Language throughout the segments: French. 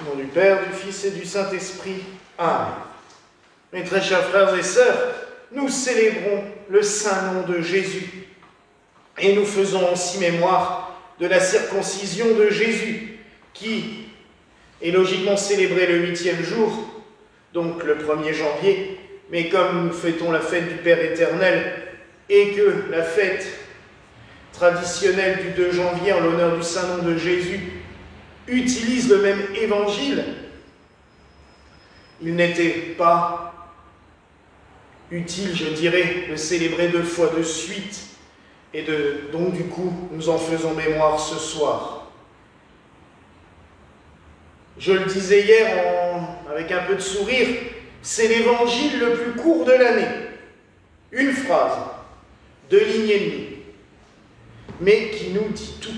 Au nom du Père, du Fils et du Saint-Esprit. Amen. Mes très chers frères et sœurs, nous célébrons le saint nom de Jésus. Et nous faisons aussi mémoire de la circoncision de Jésus, qui est logiquement célébrée le 8e jour, donc le 1er janvier. Mais comme nous fêtons la fête du Père éternel et que la fête traditionnelle du 2 janvier en l'honneur du saint nom de Jésus utilise le même évangile, il n'était pas utile, je dirais, de célébrer 2 fois de suite. Et donc du coup, nous en faisons mémoire ce soir. Je le disais hier avec un peu de sourire, c'est l'évangile le plus court de l'année. Une phrase, 2 lignes et demie, mais qui nous dit tout.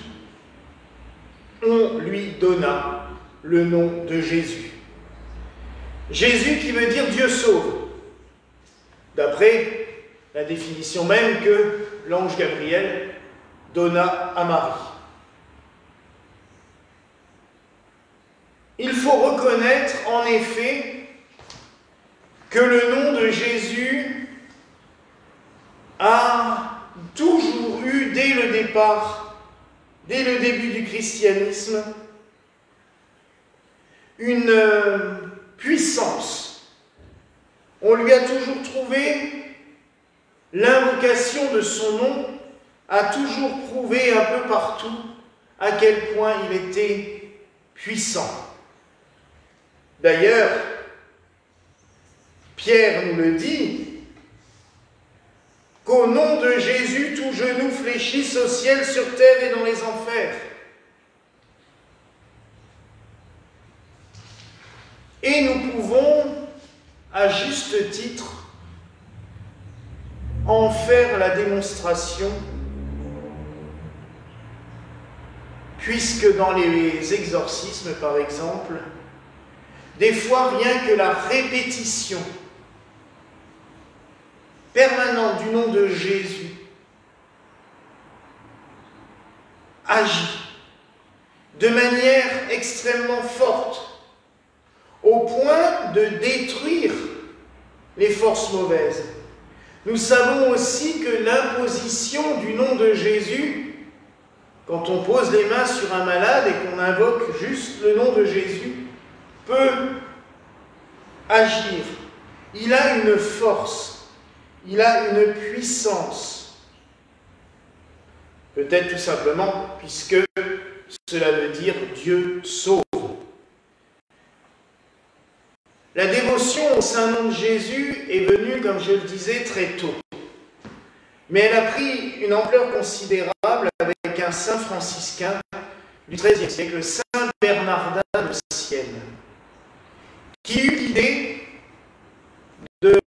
On lui donna le nom de Jésus. Jésus qui veut dire Dieu sauve, d'après la définition même que l'ange Gabriel donna à Marie. Il faut reconnaître en effet que le nom de Jésus a toujours eu, dès le départ, dès le début du christianisme, une puissance. On lui a toujours trouvé l'invocation de son nom, a toujours prouvé un peu partout à quel point il était puissant. D'ailleurs, Pierre nous le dit, qu'au nom de Jésus, tout genou fléchisse au ciel, sur terre et dans les enfers. Et nous pouvons, à juste titre, en faire la démonstration, puisque dans les exorcismes, par exemple, des fois, rien que la répétition permanente du nom de Jésus agit de manière extrêmement forte, au point de détruire les forces mauvaises. Nous savons aussi que l'imposition du nom de Jésus, quand on pose les mains sur un malade et qu'on invoque juste le nom de Jésus, peut agir. Il a une force, il a une puissance. Peut-être tout simplement puisque cela veut dire Dieu sauve. La dévotion au saint nom de Jésus est venue, comme je le disais, très tôt. Mais elle a pris une ampleur considérable avec un saint franciscain du XIIIe siècle, le saint Bernardin de Sienne, qui eut l'idée de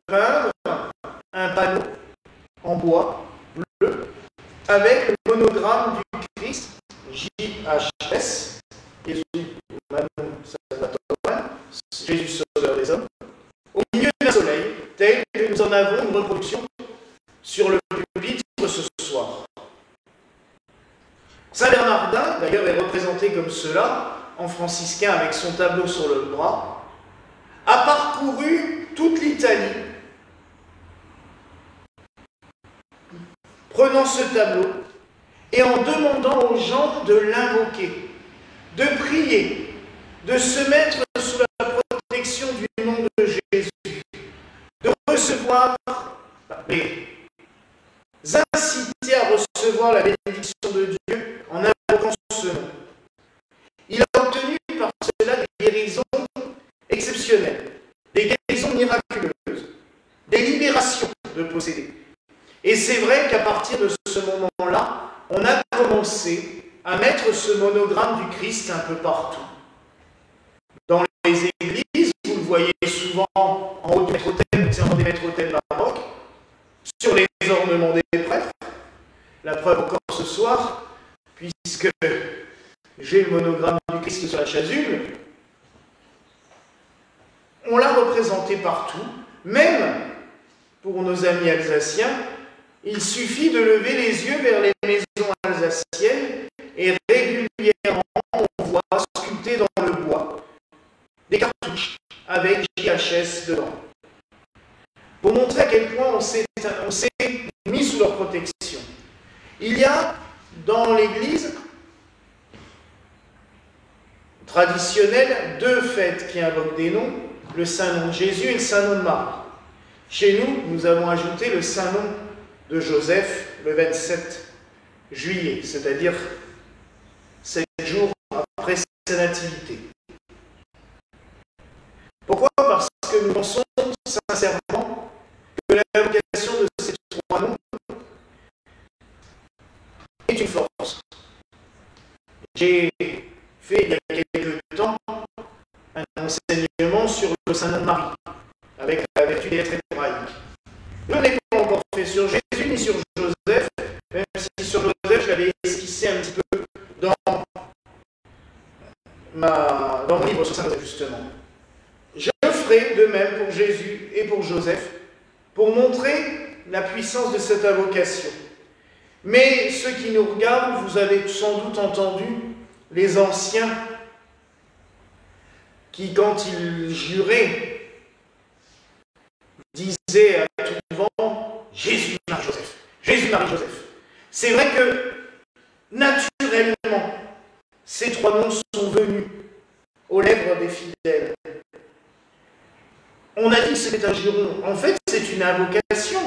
peindre un panneau en bois bleu avec le monogramme du Christ, JHS, Jésus Jésus sauveur des hommes, au milieu d'un soleil, tel que nous en avons une reproduction sur le pupitre ce soir. Saint Bernardin, d'ailleurs, est représenté comme cela, en franciscain avec son tableau sur le bras, a parcouru toute l'Italie, prenant ce tableau et en demandant aux gens de l'invoquer, de prier, de se mettre sous la protection du nom de Jésus, de recevoir, les inciter à recevoir la bénédiction de Dieu en invoquant ce nom. Il a obtenu par cela des guérisons exceptionnelles, des guérisons miraculeuses, des libérations de possédés. Et c'est vrai qu'à partir de ce moment-là, on a commencé à mettre ce monogramme du Christ un peu partout. Dans les églises, vous le voyez souvent en haut du maître-autel, c'est des maîtres-autels baroques, sur les ornements des prêtres. La preuve encore ce soir, puisque j'ai le monogramme du Christ sur la chasuble. On l'a représenté partout, même pour nos amis alsaciens. Il suffit de lever les yeux vers les maisons alsaciennes et régulièrement on voit sculpté dans le avec JHS dedans. Pour montrer à quel point on s'est mis sous leur protection. Il y a dans l'Église traditionnelle 2 fêtes qui invoquent des noms, le Saint Nom de Jésus et le Saint Nom de Marie. Chez nous, nous avons ajouté le Saint Nom de Joseph le 27 juillet, c'est-à-dire 7 jours après sa nativité. Pourquoi? Parce que nous pensons sincèrement que l'invocation de ces 3 noms est une force. J'ai fait il y a quelques temps un enseignement sur le Saint Nom de Marie, avec la vertu des lettres hébraïques. Je n'ai pas encore fait sur Jésus ni sur Joseph, même si sur Joseph je l'avais esquissé un petit peu dans mon livre sur Saint Joseph, justement. Je ferai de même pour Jésus et pour Joseph, pour montrer la puissance de cette invocation. Mais ceux qui nous regardent, vous avez sans doute entendu les anciens qui, quand ils juraient, disaient à tout vent « Jésus, Marie, Joseph. Jésus, Marie, Joseph. » C'est vrai que, naturellement, ces 3 noms sont venus aux lèvres des fidèles. On a dit que c'était un juron. En fait, c'est une invocation.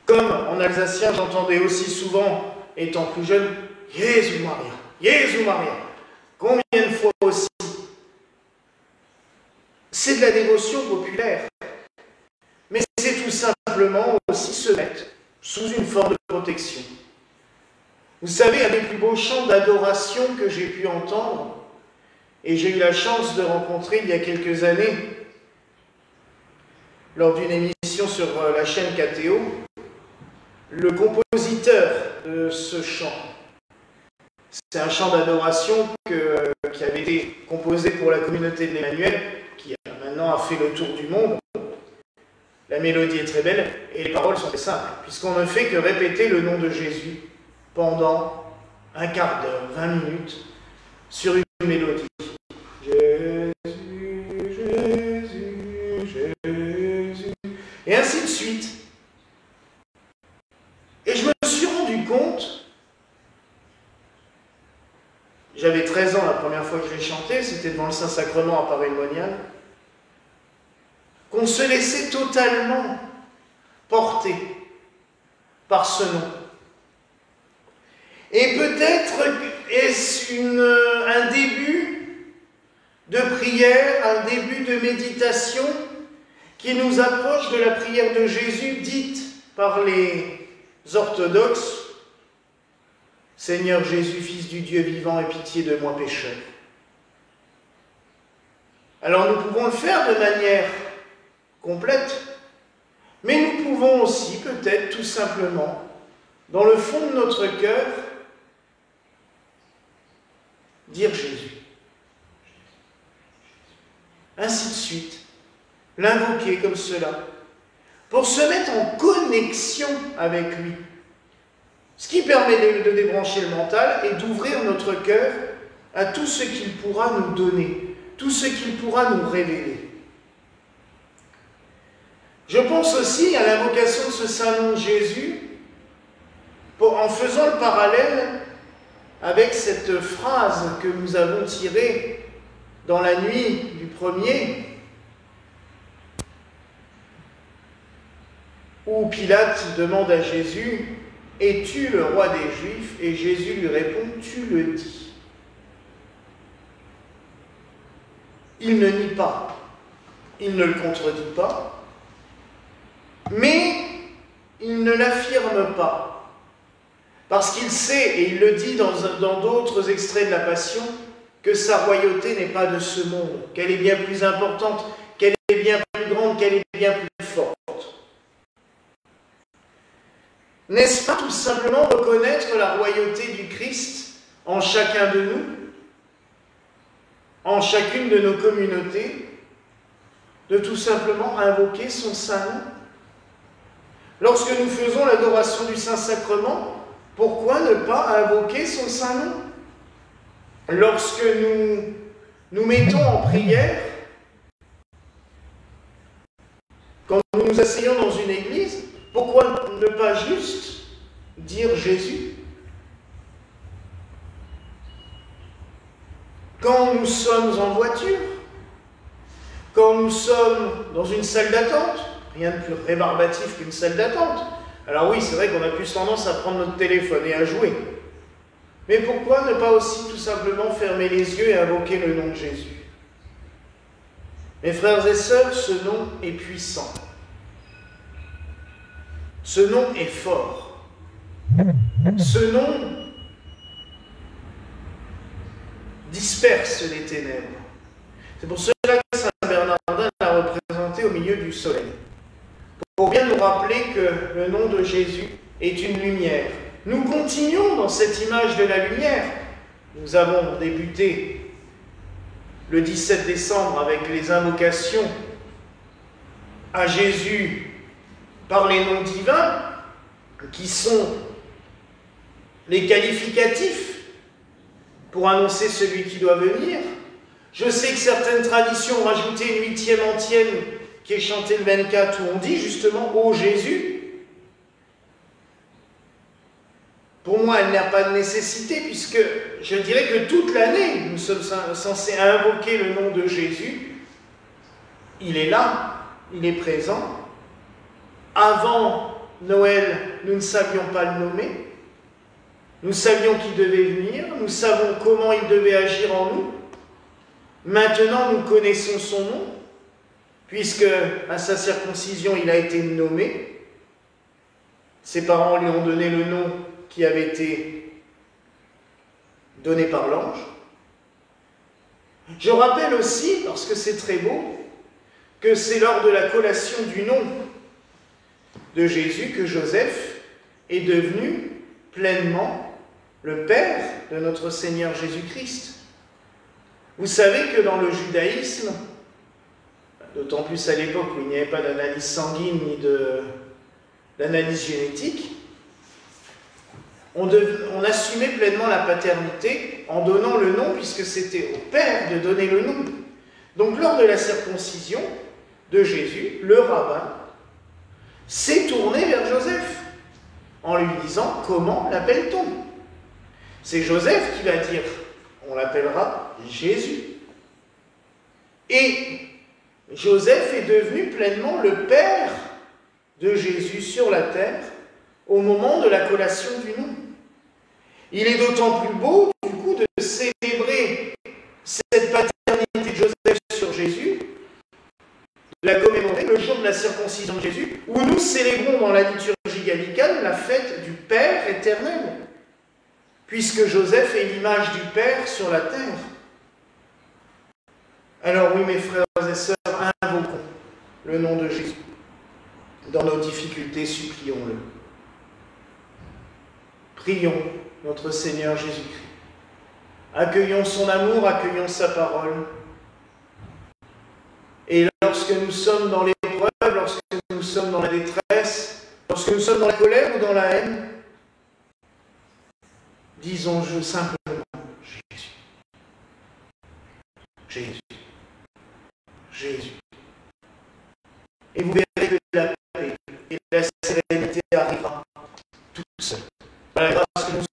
Comme en alsacien, j'entendais aussi souvent, étant plus jeune, « Jésus Maria, Jésus Maria ». Combien de fois aussi? C'est de la dévotion populaire. Mais c'est tout simplement aussi se mettre sous une forme de protection. Vous savez, un des plus beaux chants d'adoration que j'ai pu entendre, et j'ai eu la chance de rencontrer il y a quelques années, lors d'une émission sur la chaîne KTO, le compositeur de ce chant. C'est un chant d'adoration qui avait été composé pour la communauté de l'Emmanuel, qui maintenant a fait le tour du monde. La mélodie est très belle et les paroles sont très simples, puisqu'on ne fait que répéter le nom de Jésus pendant un quart d'heure, 20 minutes, sur une mélodie. Jésus, Jésus, Jésus, et ainsi de suite. Et je me suis rendu compte, j'avais 13 ans la première fois que je l'ai chanté, c'était devant le Saint-Sacrement à Paray-le-Monial, qu'on se laissait totalement porter par ce nom. Et peut-être est-ce un début de prière, un début de méditation qui nous approche de la prière de Jésus dite par les orthodoxes, « Seigneur Jésus, Fils du Dieu vivant, aie pitié de moi pécheur ». Alors nous pouvons le faire de manière complète, mais nous pouvons aussi peut-être tout simplement, dans le fond de notre cœur, dire Jésus. Ainsi de suite, l'invoquer comme cela, pour se mettre en connexion avec lui. Ce qui permet de débrancher le mental et d'ouvrir notre cœur à tout ce qu'il pourra nous donner, tout ce qu'il pourra nous révéler. Je pense aussi à l'invocation de ce Saint Nom de Jésus, en faisant le parallèle avec cette phrase que nous avons tirée dans la nuit du premier, où Pilate demande à Jésus « Es-tu le roi des Juifs ?» Et Jésus lui répond « Tu le dis ». Il ne nie pas, il ne le contredit pas, mais il ne l'affirme pas. Parce qu'il sait, et il le dit dans d'autres extraits de la Passion, que sa royauté n'est pas de ce monde, qu'elle est bien plus importante, qu'elle est bien plus grande, qu'elle est bien plus forte. N'est-ce pas tout simplement reconnaître la royauté du Christ en chacun de nous, en chacune de nos communautés, de tout simplement invoquer son Saint Nom? Lorsque nous faisons l'adoration du Saint-Sacrement, pourquoi ne pas invoquer son Saint Nom? Lorsque nous mettons en prière, quand nous nous asseyons dans une église, pourquoi ne pas juste dire Jésus? Quand nous sommes en voiture, quand nous sommes dans une salle d'attente, rien de plus rébarbatif qu'une salle d'attente. Alors oui, c'est vrai qu'on a plus tendance à prendre notre téléphone et à jouer. Mais pourquoi ne pas aussi tout simplement fermer les yeux et invoquer le nom de Jésus? Mes frères et sœurs, ce nom est puissant. Ce nom est fort. Ce nom disperse les ténèbres. C'est pour cela que Saint Bernardin l'a représenté au milieu du soleil. Pour bien nous rappeler que le nom de Jésus est une lumière. Nous continuons dans cette image de la lumière. Nous avons débuté le 17 décembre avec les invocations à Jésus par les noms divins, qui sont les qualificatifs pour annoncer celui qui doit venir. Je sais que certaines traditions ont rajouté une 8e antienne qui est chantée le 24, où on dit justement « Ô Jésus ». Pour moi, elle n'a pas de nécessité, puisque je dirais que toute l'année, nous sommes censés invoquer le nom de Jésus. Il est là, il est présent. Avant Noël, nous ne savions pas le nommer. Nous savions qu'il devait venir, nous savons comment il devait agir en nous. Maintenant, nous connaissons son nom, puisque à sa circoncision, il a été nommé. Ses parents lui ont donné le nom qui avait été donné par l'ange. Je rappelle aussi, parce que c'est très beau, que c'est lors de la collation du nom de Jésus que Joseph est devenu pleinement le Père de notre Seigneur Jésus-Christ. Vous savez que dans le judaïsme, d'autant plus à l'époque où il n'y avait pas d'analyse sanguine ni d'analyse génétique, on assumait pleinement la paternité en donnant le nom, puisque c'était au Père de donner le nom. Donc lors de la circoncision de Jésus, le rabbin s'est tourné vers Joseph en lui disant « Comment l'appelle-t-on » C'est Joseph qui va dire « On l'appellera Jésus ». Et Joseph est devenu pleinement le Père de Jésus sur la terre au moment de la collation du nom. Il est d'autant plus beau, du coup, de célébrer cette paternité de Joseph sur Jésus, de la commémorer le jour de la circoncision de Jésus, où nous célébrons dans la liturgie gallicane la fête du Père éternel, puisque Joseph est l'image du Père sur la terre. Alors oui, mes frères et sœurs, invoquons le nom de Jésus. Dans nos difficultés, supplions-le. Prions notre Seigneur Jésus-Christ. Accueillons son amour, accueillons sa parole. Et lorsque nous sommes dans l'épreuve, lorsque nous sommes dans la détresse, lorsque nous sommes dans la colère ou dans la haine, disons-je simplement Jésus. Jésus. Jésus. Et vous verrez que la paix et la sérénité arrivera toute seule. Voilà, parce que nous